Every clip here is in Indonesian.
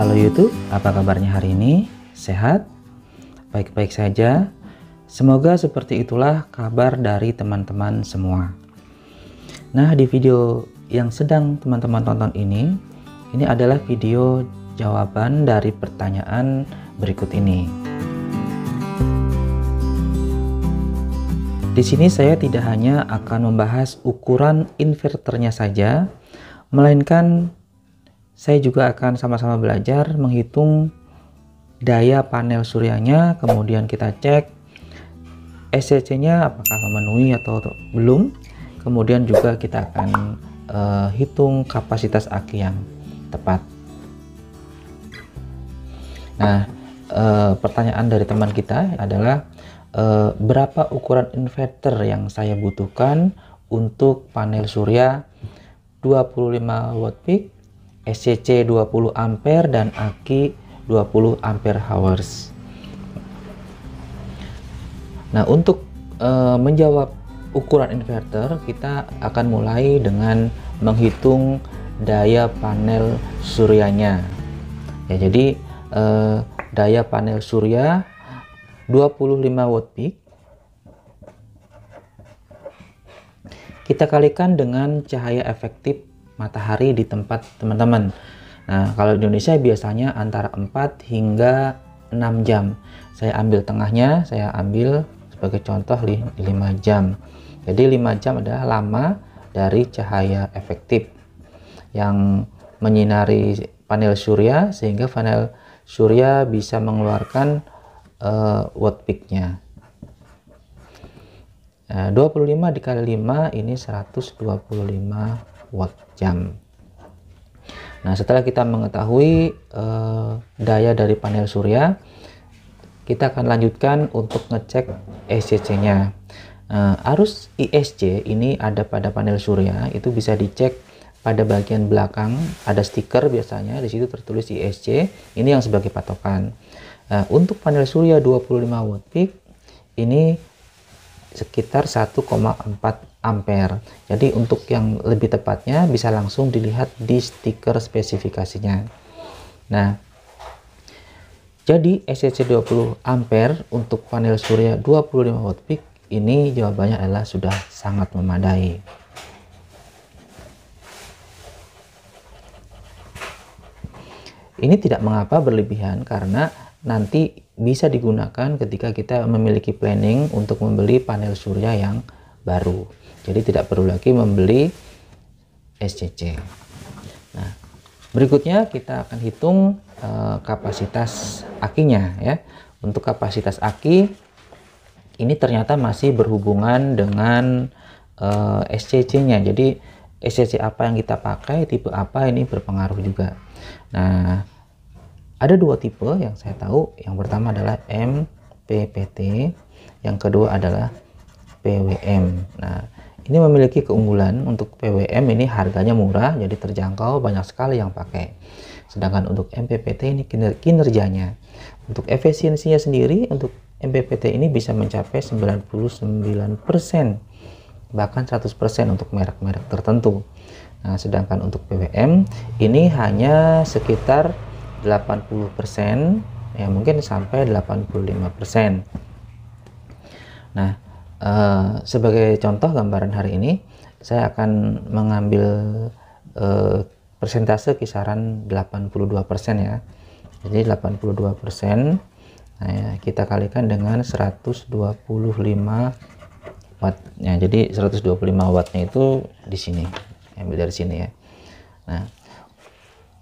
Halo YouTube, apa kabarnya hari ini? Sehat? Baik-baik saja. Semoga seperti itulah kabar dari teman-teman semua. Nah, di video yang sedang teman-teman tonton ini adalah video jawaban dari pertanyaan berikut ini. Di sini saya tidak hanya akan membahas ukuran inverternya saja, melainkan saya juga akan sama-sama belajar menghitung daya panel suryanya, kemudian kita cek SCC-nya apakah memenuhi atau belum. Kemudian juga kita akan hitung kapasitas aki yang tepat. Nah, pertanyaan dari teman kita adalah berapa ukuran inverter yang saya butuhkan untuk panel surya 25 watt peak, SCC 20 ampere dan aki 20 ampere hours. Nah, untuk menjawab ukuran inverter, kita akan mulai dengan menghitung daya panel suryanya. Ya, jadi daya panel surya 25 watt peak kita kalikan dengan cahaya efektif matahari di tempat teman-teman. Nah, kalau di Indonesia biasanya antara 4 hingga 6 jam. Saya ambil tengahnya, saya ambil sebagai contoh 5 jam. Jadi 5 jam adalah lama dari cahaya efektif yang menyinari panel surya, sehingga panel surya bisa mengeluarkan watt peak-nya. 25 dikali 5 ini 125 watt jam. Nah, setelah kita mengetahui daya dari panel surya, kita akan lanjutkan untuk ngecek SCC-nya. Arus ISC ini ada pada panel surya, itu bisa dicek pada bagian belakang, ada stiker biasanya, di situ tertulis ISC, ini yang sebagai patokan. Untuk panel surya 25 watt peak, ini sekitar 1,4 ampere. Jadi untuk yang lebih tepatnya bisa langsung dilihat di stiker spesifikasinya. Nah, jadi SCC 20 ampere untuk panel surya 25 watt peak ini jawabannya adalah sudah sangat memadai. Ini tidak mengapa berlebihan karena nanti bisa digunakan ketika kita memiliki planning untuk membeli panel surya yang baru. Jadi tidak perlu lagi membeli SCC. Nah, berikutnya kita akan hitung kapasitas akinya ya. Untuk kapasitas aki ini ternyata masih berhubungan dengan SCC-nya. Jadi SCC apa yang kita pakai, tipe apa ini berpengaruh juga. Nah, ada dua tipe yang saya tahu. Yang pertama adalah MPPT, yang kedua adalah PWM. Nah, ini memiliki keunggulan. Untuk PWM ini harganya murah, jadi terjangkau, banyak sekali yang pakai. Sedangkan untuk MPPT ini kinerjanya, untuk efisiensinya sendiri, untuk MPPT ini bisa mencapai 99%, bahkan 100% untuk merek-merek tertentu. Nah, sedangkan untuk PWM ini hanya sekitar 80%, ya mungkin sampai 85%. Nah, sebagai contoh gambaran hari ini, saya akan mengambil persentase kisaran 82% ya. Jadi 82%, nah ya, kita kalikan dengan 125 watt. Ya, jadi 125 wattnya itu di sini, ambil dari sini ya. Nah,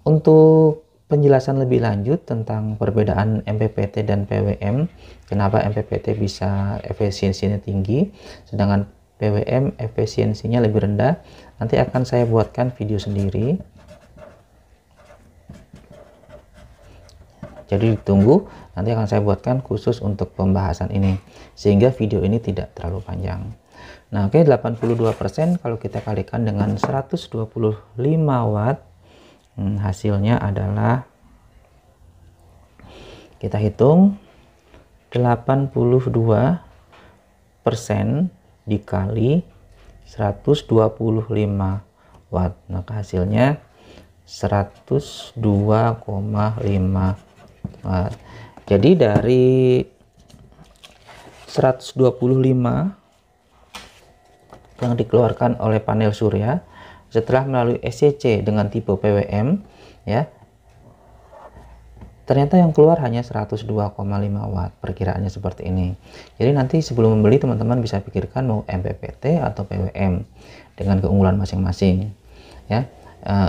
untuk penjelasan lebih lanjut tentang perbedaan MPPT dan PWM, kenapa MPPT bisa efisiensinya tinggi, sedangkan PWM efisiensinya lebih rendah, nanti akan saya buatkan video sendiri. Jadi ditunggu, nanti akan saya buatkan khusus untuk pembahasan ini, sehingga video ini tidak terlalu panjang. Nah, oke, 82% kalau kita kalikan dengan 125 watt, hasilnya adalah, kita hitung 82% dikali 125 watt, maka hasilnya 102,5 watt. Jadi dari 125 yang dikeluarkan oleh panel surya setelah melalui SCC dengan tipe PWM ya, ternyata yang keluar hanya 102,5 watt, perkiraannya seperti ini. Jadi nanti sebelum membeli teman-teman bisa pikirkan mau MPPT atau PWM dengan keunggulan masing-masing ya.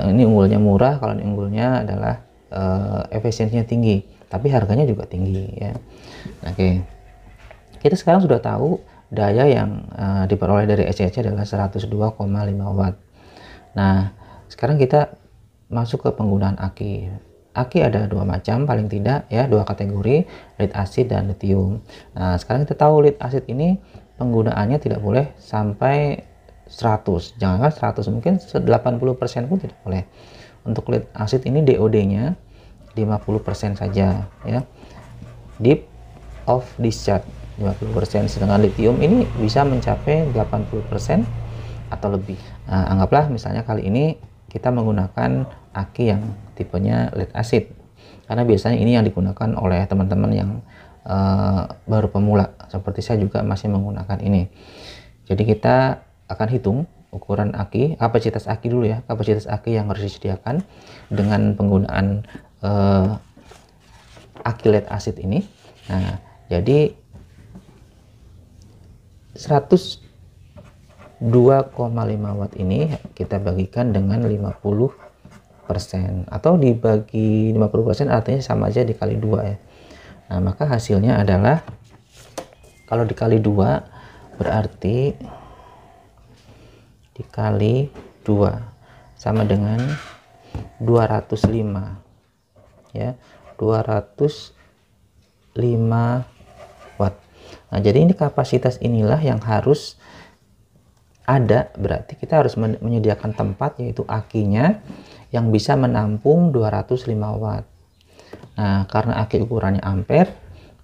Ini unggulnya murah, kalau ini unggulnya adalah efisiensinya tinggi, tapi harganya juga tinggi ya. Oke, kita sekarang sudah tahu daya yang diperoleh dari SCC adalah 102,5 watt. Nah, sekarang kita masuk ke penggunaan aki. Aki ada dua macam paling tidak ya, dua kategori, lead acid dan lithium. Nah, sekarang kita tahu lead acid ini penggunaannya tidak boleh sampai 100. Jangankan 100, mungkin 80% pun tidak boleh. Untuk lead acid ini DOD-nya 50% saja ya. Deep of discharge 50%, sedangkan lithium ini bisa mencapai 80% atau lebih. Nah, anggaplah misalnya kali ini kita menggunakan aki yang tipenya lead acid, karena biasanya ini yang digunakan oleh teman-teman yang baru pemula, seperti saya juga masih menggunakan ini. Jadi kita akan hitung ukuran aki, kapasitas aki dulu ya, kapasitas aki yang harus disediakan dengan penggunaan aki lead acid ini. Nah, jadi 102,5 watt ini kita bagikan dengan 50%, atau dibagi 50% artinya sama aja dikali 2 ya. Nah, maka hasilnya adalah kalau dikali 2 berarti dikali 2 sama dengan 205 ya, 205 watt. Nah, jadi ini kapasitas inilah yang harus ada, berarti kita harus menyediakan tempat, yaitu akinya yang bisa menampung 205 watt. Nah, karena aki ukurannya ampere,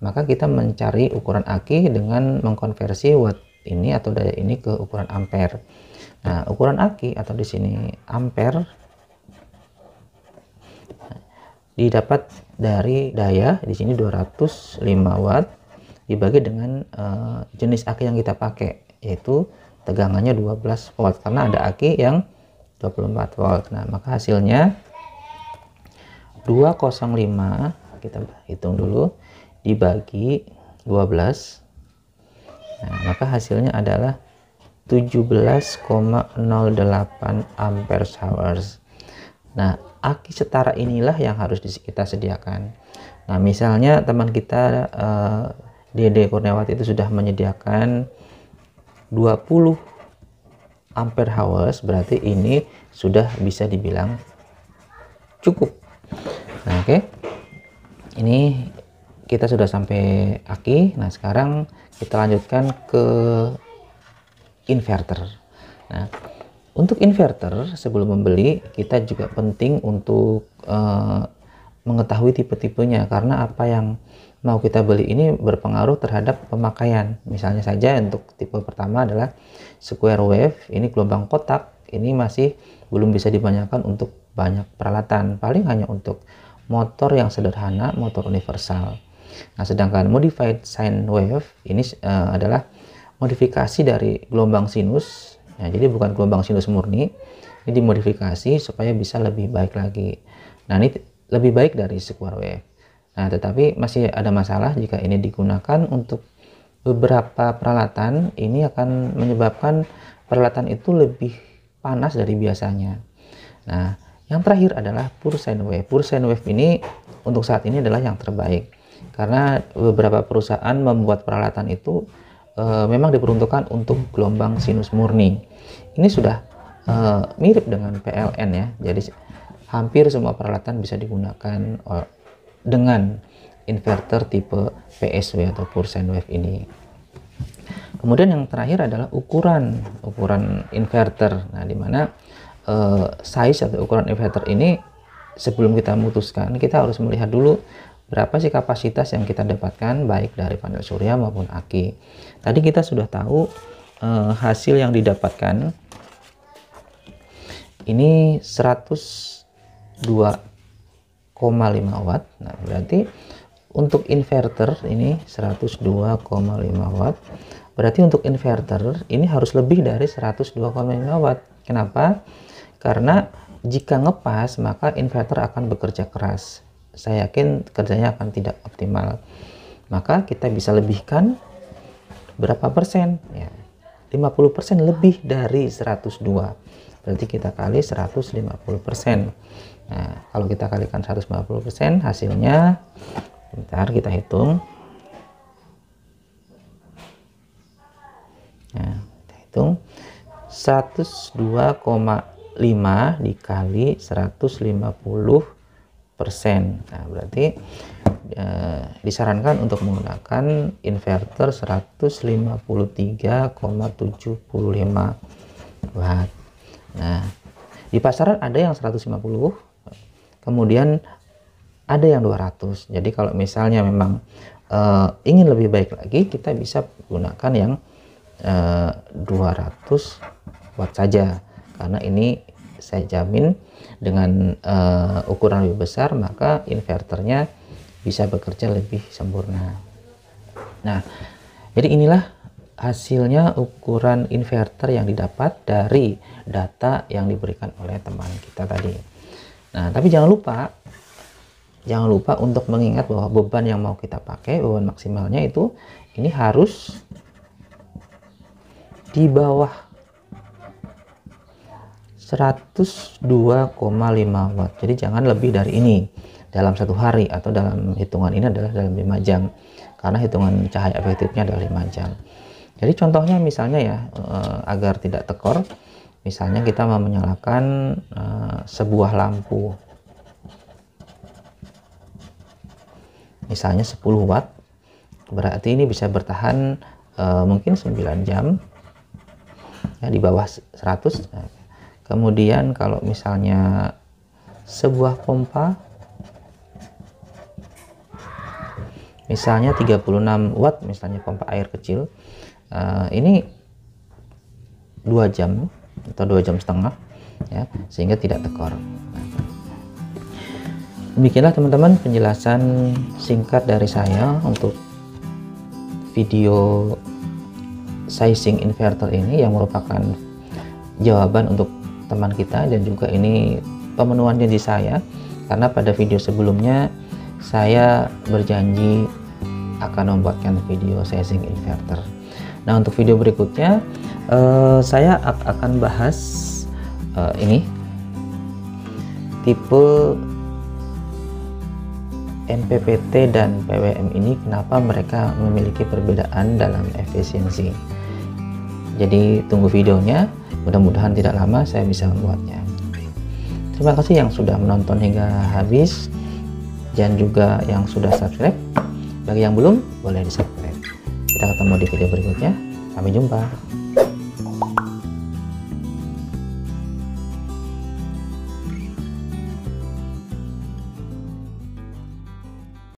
maka kita mencari ukuran aki dengan mengkonversi watt ini atau daya ini ke ukuran ampere. Nah, ukuran aki atau di sini ampere didapat dari daya di sini 205 watt dibagi dengan jenis aki yang kita pakai, yaitu tegangannya 12 volt, karena ada aki yang 24 volt. Nah, maka hasilnya 205 kita hitung dulu dibagi 12. Nah, maka hasilnya adalah 17,08 ampere hours. Nah, aki setara inilah yang harus kita sediakan. Nah, misalnya teman kita Dede Kurniawati itu sudah menyediakan 20 ampere hours, berarti ini sudah bisa dibilang cukup. Nah, oke. Ini kita sudah sampai aki. Nah, sekarang kita lanjutkan ke inverter. Nah, untuk inverter sebelum membeli kita juga penting untuk mengetahui tipe-tipenya, karena apa yang mau kita beli ini berpengaruh terhadap pemakaian. Misalnya saja untuk tipe pertama adalah square wave, ini gelombang kotak, ini masih belum bisa dibanyakan untuk banyak peralatan, paling hanya untuk motor yang sederhana, motor universal. Nah, sedangkan modified sine wave ini adalah modifikasi dari gelombang sinus. Nah, jadi bukan gelombang sinus murni, ini dimodifikasi supaya bisa lebih baik lagi. Nah, ini lebih baik dari square wave. Nah, tetapi masih ada masalah jika ini digunakan untuk beberapa peralatan, ini akan menyebabkan peralatan itu lebih panas dari biasanya. Nah, yang terakhir adalah pure sine wave. Pure sine wave ini untuk saat ini adalah yang terbaik, karena beberapa perusahaan membuat peralatan itu memang diperuntukkan untuk gelombang sinus murni. Ini sudah mirip dengan PLN ya, jadi hampir semua peralatan bisa digunakan dengan inverter tipe PSW atau pure sine wave ini. Kemudian yang terakhir adalah ukuran inverter. Nah, dimana size atau ukuran inverter ini sebelum kita memutuskan, kita harus melihat dulu berapa sih kapasitas yang kita dapatkan baik dari panel surya maupun aki. Tadi kita sudah tahu hasil yang didapatkan ini 100 102,5 watt. Nah, berarti untuk inverter ini 102,5 watt. Berarti untuk inverter ini harus lebih dari 102,5 watt. Kenapa? Karena jika ngepas maka inverter akan bekerja keras. Saya yakin kerjanya akan tidak optimal. Maka kita bisa lebihkan berapa persen? Ya, 50% lebih dari 102. Berarti kita kali 150%. Nah, kalau kita kalikan 150%, hasilnya, bentar kita hitung. Nah, kita hitung 102,5 dikali 150%. Nah, berarti disarankan untuk menggunakan inverter 153,75 watt. Nah, di pasaran ada yang 150, kemudian ada yang 200. Jadi kalau misalnya memang ingin lebih baik lagi, kita bisa gunakan yang 200 watt saja, karena ini saya jamin dengan ukuran lebih besar maka inverternya bisa bekerja lebih sempurna. Nah, jadi inilah hasilnya ukuran inverter yang didapat dari data yang diberikan oleh teman kita tadi. Nah, tapi jangan lupa untuk mengingat bahwa beban yang mau kita pakai, beban maksimalnya itu ini harus di bawah 102,5 watt. Jadi jangan lebih dari ini dalam satu hari, atau dalam hitungan ini adalah dalam 5 jam, karena hitungan cahaya efektifnya adalah 5 jam. Jadi contohnya misalnya ya, agar tidak tekor, misalnya kita mau menyalakan sebuah lampu, misalnya 10 watt, berarti ini bisa bertahan mungkin 9 jam ya, di bawah 100. Kemudian kalau misalnya sebuah pompa misalnya 36 watt, misalnya pompa air kecil, ini 2 jam atau 2 jam setengah ya, sehingga tidak tekor. Demikianlah teman-teman penjelasan singkat dari saya untuk video sizing inverter ini, yang merupakan jawaban untuk teman kita, dan juga ini pemenuhan janji saya, karena pada video sebelumnya saya berjanji akan membuatkan video sizing inverter. Nah, untuk video berikutnya saya akan bahas ini tipe MPPT dan PWM ini, kenapa mereka memiliki perbedaan dalam efisiensi. Jadi tunggu videonya, mudah-mudahan tidak lama saya bisa membuatnya. Terima kasih yang sudah menonton hingga habis, dan juga yang sudah subscribe. Bagi yang belum, boleh di subscribe. Kita ketemu di video berikutnya. Sampai jumpa.